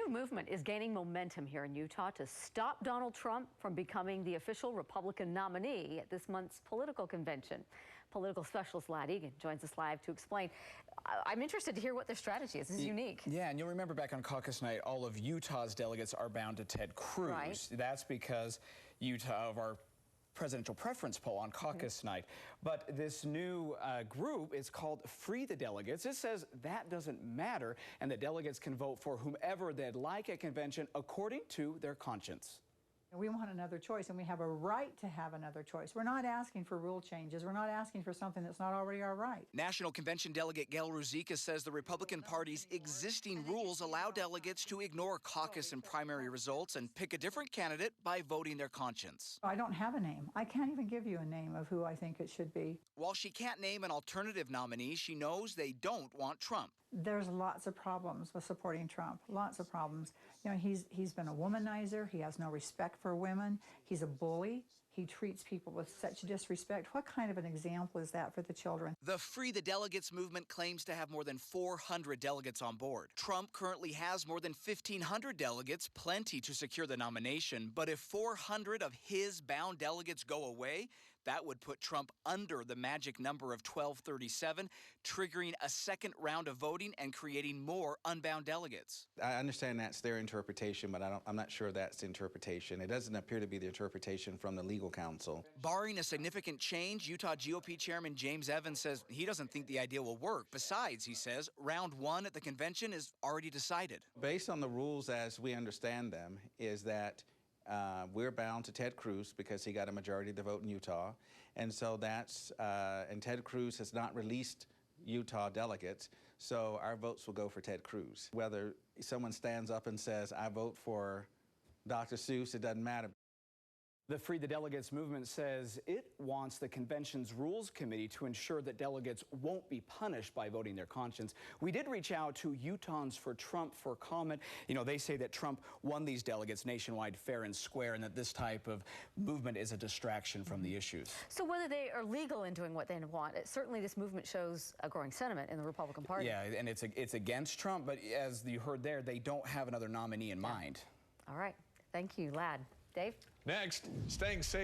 new movement is gaining momentum here in Utah to stop Donald Trump from becoming the official Republican nominee at this month's political convention. Political specialist Lad Egan joins us live to explain. I'm interested to hear what their strategy is. This is unique. Yeah, and you'll remember back on caucus night, all of Utah's delegates are bound to Ted Cruz. Right. That's because Utah, of our presidential preference poll on caucus night. But this new group is called Free the Delegates. It says that doesn't matter and that delegates can vote for whomever they'd like at convention according to their conscience. We want another choice, and we have a right to have another choice. We're not asking for rule changes. We're not asking for something that's not already our right. National Convention Delegate Gail Ruzicka says the Republican Party's existing rules allow delegates to ignore caucus and primary results and pick a different candidate by voting their conscience. I don't have a name. I can't even give you a name of who I think it should be. While she can't name an alternative nominee, she knows they don't want Trump. There's lots of problems with supporting Trump, lots of problems. You know, he's been a womanizer. He has no respect for women. He's a bully. He treats people with such disrespect. What kind of an example is that for the children? The Free the Delegates movement claims to have more than 400 delegates on board. Trump currently has more than 1,500 delegates, plenty to secure the nomination. But if 400 of his bound delegates go away, that would put Trump under the magic number of 1,237, triggering a second round of voting and creating more unbound delegates. I understand that's their interpretation, but I'm not sure that's the interpretation. It doesn't appear to be the interpretation from the legal counsel. Barring a significant change, Utah GOP Chairman James Evans says he doesn't think the idea will work. Besides, he says, round one at the convention is already decided. Based on the rules as we understand them, is that we're bound to Ted Cruz because he got a majority of the vote in Utah. And so that's, and Ted Cruz has not released Utah delegates, so our votes will go for Ted Cruz. Whether someone stands up and says, I vote for Dr. Seuss, it doesn't matter. The Free the Delegates movement says it wants the convention's rules committee to ensure that delegates won't be punished by voting their conscience. We did reach out to Utahns for Trump for comment. You know, they say that Trump won these delegates nationwide fair and square and that this type of movement is a distraction from the issues. So whether they are legal in doing what they want, certainly this movement shows a growing sentiment in the Republican Party. Yeah, and it's against Trump, but as you heard there, they don't have another nominee in mind. All right. Thank you, Lad. Dave? Next, staying safe.